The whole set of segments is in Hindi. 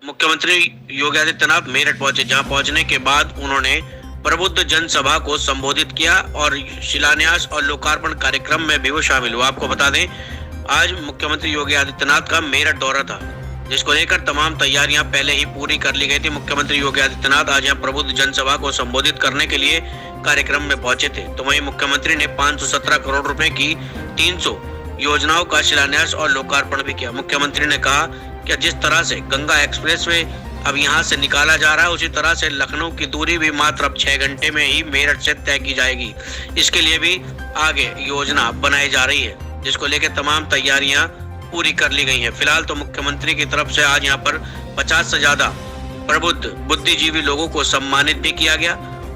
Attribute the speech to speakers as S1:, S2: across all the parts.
S1: मुख्यमंत्री योगी आदित्यनाथ मेरठ पहुंचे, जहां पहुंचने के बाद उन्होंने प्रबुद्ध जनसभा को संबोधित किया और शिलान्यास और लोकार्पण कार्यक्रम में भी वो शामिल हुआ। आपको बता दें, आज मुख्यमंत्री योगी आदित्यनाथ का मेरठ दौरा था, जिसको लेकर तमाम तैयारियां पहले ही पूरी कर ली गई थी। मुख्यमंत्री योगी आदित्यनाथ आज यहाँ प्रबुद्ध जनसभा को संबोधित करने के लिए कार्यक्रम में पहुंचे थे। तो वहीं मुख्यमंत्री ने 517 करोड़ रुपए की 300 योजनाओं का शिलान्यास और लोकार्पण भी किया। मुख्यमंत्री ने कहा कि जिस तरह से गंगा एक्सप्रेसवे अब यहाँ से निकाला जा रहा है, उसी तरह से लखनऊ की दूरी भी मात्र अब 6 घंटे में ही मेरठ से तय की जाएगी। इसके लिए भी आगे योजना बनाई जा रही है, जिसको लेकर तमाम तैयारियां पूरी कर ली गई हैं। फिलहाल तो मुख्यमंत्री की तरफ से आज यहाँ पर 50 से ज्यादा प्रबुद्ध बुद्धिजीवी लोगों को सम्मानित भी किया गया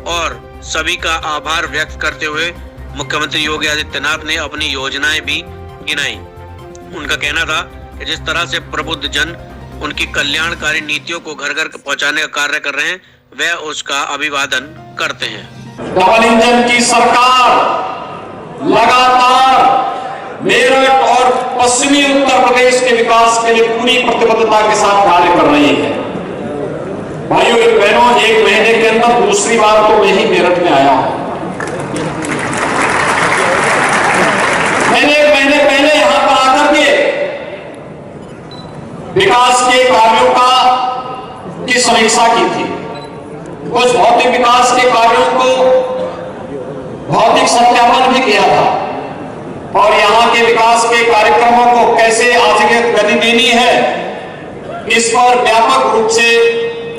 S1: और सभी का आभार व्यक्त करते हुए मुख्यमंत्री योगी आदित्यनाथ ने अपनी योजनाएं भी गिनाई। उनका कहना था कि जिस तरह से प्रबुद्ध जन उनकी कल्याणकारी नीतियों को घर घर पहुंचाने का कार्य कर रहे हैं, वह उसका अभिवादन करते हैं।
S2: डबल इंजन की सरकार लगातार मेरठ और पश्चिमी उत्तर प्रदेश के विकास के लिए पूरी प्रतिबद्धता के साथ कार्य कर रही है। भाइयों और बहनों, 1 महीने के अंदर दूसरी बार तो मैं ही मेरठ में आया हूं। मैंने 1 महीने पहले यहां पर आकर के विकास के कार्यों की समीक्षा की थी। कुछ भौतिक विकास के कार्यों को भौतिक सत्यापन भी किया था और यहां के विकास के कार्यक्रमों को कैसे आगे गति देनी है, इस पर व्यापक रूप से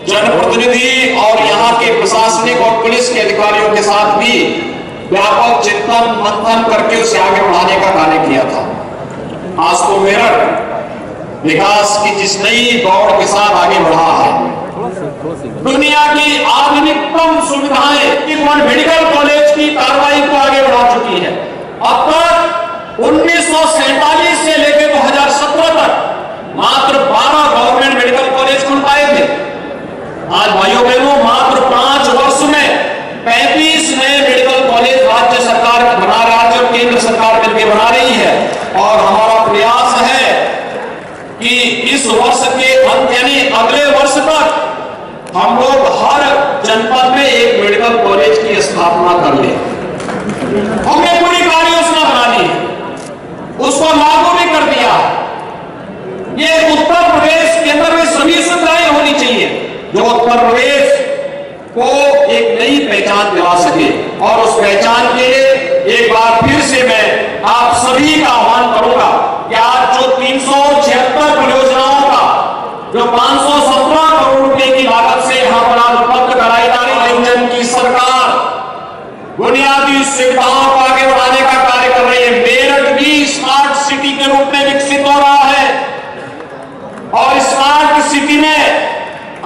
S2: जनप्रतिनिधि और यहाँ के प्रशासनिक और पुलिस के अधिकारियों के साथ भी व्यापक चिंतन मंथन करके उसे आगे बढ़ाने का कार्य किया था। आज तो मेरठ विकास की जिस नई दौड़ के साथ आगे बढ़ा है, दुनिया की आधुनिकतम सुविधाएं मेडिकल कॉलेज की कार्रवाई को आगे बढ़ा चुकी है। अब तक 1947 से लेकर 2017 तक मात्र 12 गवर्नमेंट मेडिकल कॉलेज खुल पाए थे। आज भाइयों बहनों, मात्र 5 वर्ष में 35 नए मेडिकल कॉलेज राज्य सरकार राज्य और केंद्र सरकार मिलकर बना रही है और हमारा प्रयास है कि इस वर्ष के अंत यानी अगले वर्ष तक हम लोग हर जनपद में एक मेडिकल कॉलेज की स्थापना कर लें। हमने पूरी कार्य योजना बना ली, उसको लागू भी कर दिया। ये उत्तर प्रदेश के अंदर में सभी सुविधाएं होनी चाहिए जो उत्तर प्रदेश को एक नई पहचान दिला सके। और उस पहचान के लिए एक बार फिर से मैं आप सभी का आह्वान करूंगा कि आज जो 376 परियोजनाओं का जो 517 करोड़ रुपए की लागत से यहां पर आज उपलब्ध कराई जा रही इंजन की सरकार बुनियादी सुविधाओं को आगे बढ़ाने का कार्य कर रही है। मेरठ भी स्मार्ट सिटी के रूप में विकसित हो रहा है और स्मार्ट सिटी में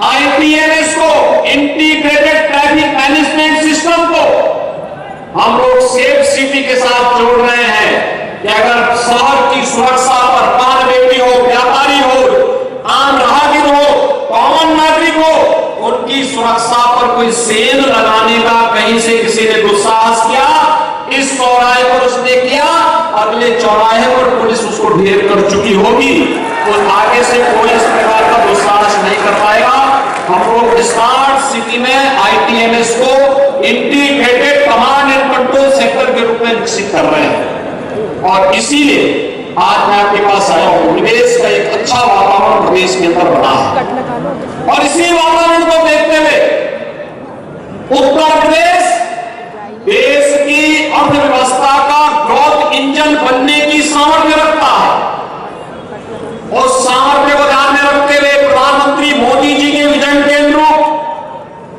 S2: ITMS को, इंटीग्रेटेड ट्रैफिक मैनेजमेंट सिस्टम को हम लोग सेफ सिटी के साथ जोड़ रहे हैं कि अगर शहर की सुरक्षा पर पान व्यक्ति हो, व्यापारी हो, आम राहगीर हो, कॉमन नागरिक हो, उनकी सुरक्षा पर कोई सेल लगाने का कहीं से किसी ने दुस्साहस किया, इस चौराहे पर उसने किया, अगले चौराहे पर पुलिस उसको ढेर कर चुकी होगी, तो आगे से कोई इस प्रकार का दुस्साहस नहीं कर पाएगा। हम लोग स्मार्ट सिटी में ITMS को integrated command and control sector के रूप में विकसित कर रहे हैं और इसीलिए आज मैं आपके पास आया हूं। निवेश का एक अच्छा वातावरण प्रदेश के अंदर बना है और इसी वातावरण को देखते हुए उत्तर प्रदेश देश की अर्थव्यवस्था का ग्रोथ इंजन बनने की सामर्थ्य रखता है। उस सामर्थ्य को ध्यान में रखते हुए प्रधानमंत्री मोदी जी के विजन के अनुरूप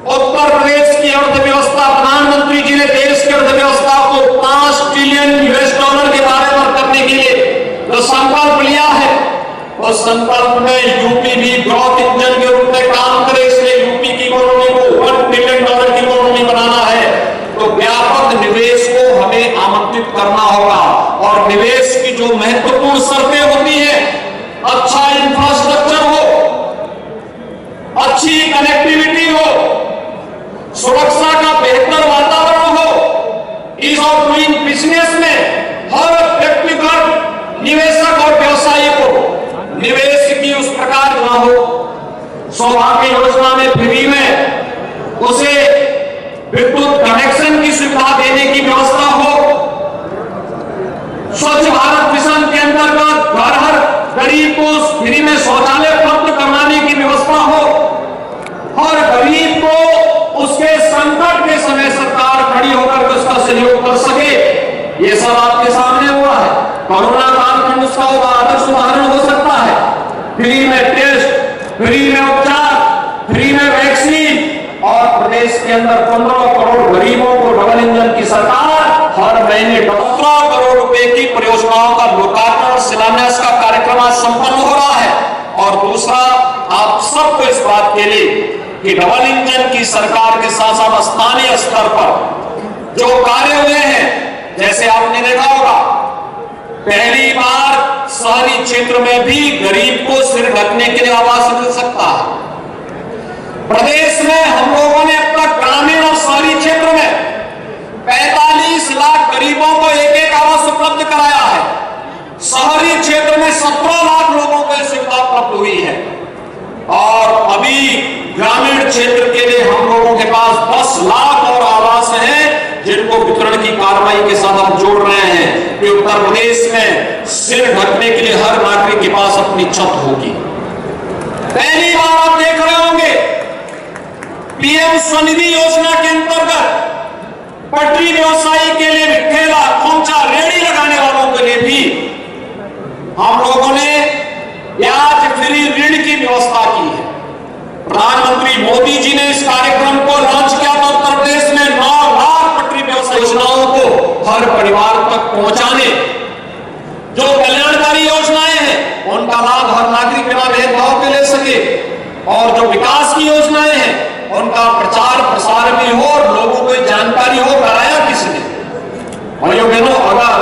S2: उत्तर प्रदेश की अर्थव्यवस्था, प्रधानमंत्री जी ने देश की अर्थव्यवस्था को $5 ट्रिलियन के बारे में करने के लिए जो संकल्प लिया है, उस संकल्प में यूपी भी ग्रोथ इंजन सौभाग्य योजना में फ्री में उसे विद्युत कनेक्शन की सुविधा देने की व्यवस्था हो, स्वच्छ भारत मिशन के अंतर्गत घर हर गरीब को फ्री में शौचालय उपलब्ध करवाने की व्यवस्था हो और गरीब को उसके संकट के समय सरकार खड़ी होकर उसका सहयोग कर सके। ये सब आपके सामने हुआ है। कोरोना काल में उसका आदर्श उदाहरण हो सकता है। फ्री में टेस्ट, फ्री में उपचार, फ्री में वैक्सीन और प्रदेश के अंदर 15 करोड़ गरीबों को डबल इंजन की सरकार हर महीने 15 करोड़ रुपए की परियोजनाओं का लोकार्पण और शिलान्यास का कार्यक्रम आज संपन्न हो रहा है। और दूसरा, आप सबको इस बात के लिए कि डबल इंजन की सरकार के साथ साथ स्थानीय स्तर पर जो कार्य हुए हैं, जैसे आपने देखा होगा पहली बार शहरी क्षेत्र में भी गरीब को सिर ढकने के लिए आवास मिल सकता है। प्रदेश में हम लोगों ने अपना ग्रामीण और शहरी क्षेत्र में 45 लाख गरीबों को एक आवास उपलब्ध कराया है। शहरी क्षेत्र में 17 लाख लोगों को सुविधा उपलब्ध हुई है और अभी ग्रामीण क्षेत्र के लिए हम लोगों के पास 10 लाख और आवास हैं जिनको वितरण की कार्रवाई के साथ हम जोड़ रहे हैं कि उत्तर प्रदेश में सिर ढकने के लिए हर नागरिक के पास अपनी छत होगी। पहली बार आप देख रहे होंगे पीएम स्वनिधि योजना के अंतर्गत पटरी व्यवसायी के लिए भी, ठेला खोमचा रेहड़ी लगाने वालों के लिए भी हम लोगों ने ब्याज फ्री ऋण की व्यवस्था की है। प्रधानमंत्री मोदी जी ने इस कार्यक्रम को लॉन्च किया तो उत्तर प्रदेश में 9 लाख पटरी व्यवसाय योजनाओं को हर परिवार तक पहुंचाने, जो कल्याणकारी योजनाएं हैं उनका लाभ हर नागरिक बिना भेदभाव के ले सके और जो विकास की योजनाएं हैं उनका प्रचार प्रसार भी हो और लोगों को जानकारी हो। कराया किसने? भाइयों बहनों, अगर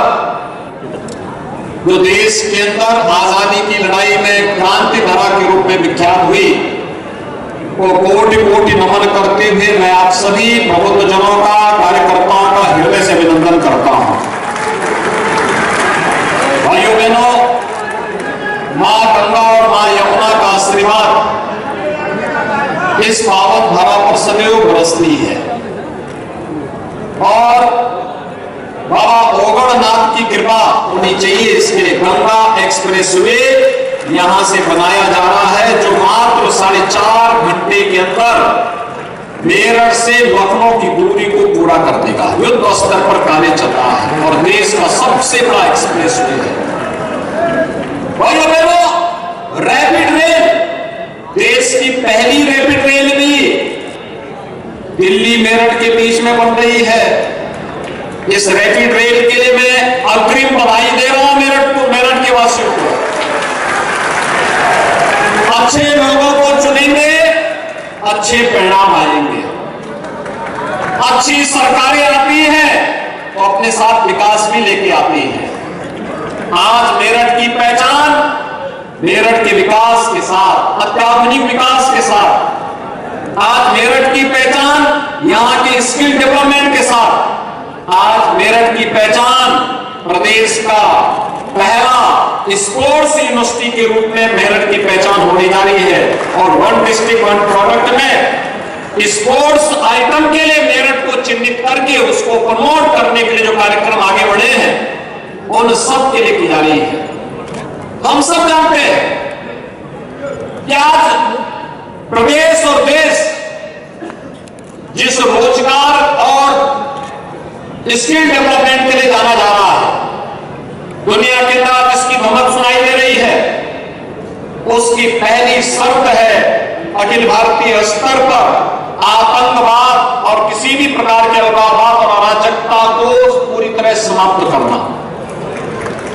S2: जो देश के अंदर आजादी की लड़ाई में क्रांति धारा के रूप में विख्यात हुई, वो कोटि कोटि नमन करते हुए मैं आप सभी प्रबुद्ध जनों का, कार्यकर्ताओं का हृदय से अभिनंदन करता हूं। भाइयों बहनों, मां गंगा और मां यमुना का आशीर्वाद इस पावन धारा पर सदैव बरसती है और बाबा ओगड़नाथ की कृपा होनी चाहिए। इसके गंगा एक्सप्रेसवे यहां से बनाया जा रहा है जो मात्र 4.5 घंटे के अंदर मेरठ से लखनऊ की दूरी को पूरा कर देगा। युद्ध स्तर पर कार्य चल रहा है और देश का सबसे बड़ा एक्सप्रेसवे है। रैपिड रेल, देश की पहली रैपिड रेल भी दिल्ली मेरठ के बीच में बन रही है। इस रैपिड रेल के लिए मैं अग्रिम बधाई दे रहा हूं मेरठ के वासियों को। अच्छे लोगों को चुनेंगे, अच्छे परिणाम आएंगे। अच्छी सरकारें आती हैं तो अपने साथ विकास भी लेके आती हैं। आज मेरठ की पहचान मेरठ के विकास के साथ, अत्याधुनिक विकास के साथ, आज मेरठ की पहचान यहां के स्किल डेवलपमेंट के साथ, आज मेरठ की पहचान प्रदेश का पहला स्पोर्ट्स यूनिवर्सिटी के रूप में मेरठ की पहचान होने जा रही है। और 1 डिस्ट्रिक्ट 1 प्रोडक्ट में स्पोर्ट्स आइटम के लिए मेरठ को चिन्हित करके उसको प्रमोट करने के लिए जो कार्यक्रम आगे बढ़े हैं उन सब के लिए की जा रही है। हम सब जानते हैं कि आज प्रदेश और देश जिस रोजगार और स्किल डेवलपमेंट के लिए जाना जा रहा है, दुनिया के अंदर जिसकी भमक सुनाई दे रही है, उसकी पहली शर्त है अखिल भारतीय स्तर पर आतंकवाद और किसी भी प्रकार के अलगाववाद और अराजकता को पूरी तरह समाप्त करना।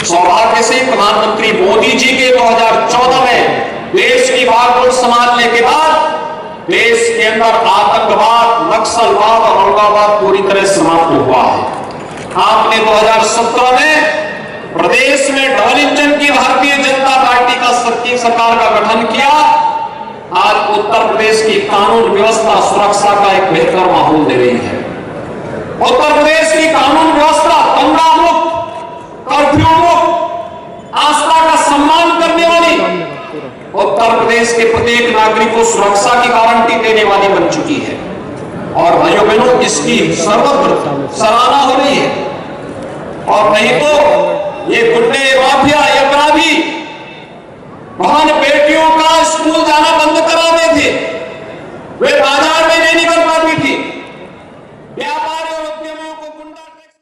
S2: सौभाग्य से प्रधानमंत्री मोदी जी के 2014 में देश की बागडोर संभालने के बाद देश के अंदर आतंकवाद, नक्सलवाद और अलगाववाद पूरी तरह समाप्त हुआ है। आपने 2017 में प्रदेश में डबल इंजन की भारतीय जनता पार्टी का सरकार का गठन किया। आज उत्तर प्रदेश की कानून व्यवस्था, सुरक्षा का एक बेहतर माहौल दे रही है। उत्तर प्रदेश की कानून व्यवस्था दंगा मुक्त, कर्फ्यू मुक्त, आस्था का सम्मान करने वाली उत्तर प्रदेश के प्रत्येक नागरिक को सुरक्षा की गारंटी देने वाली बन चुकी है। और भाइयों बहनों, इसकी सर्वत्र सराहना हो रही है। और नहीं तो ये गुंडे माफिया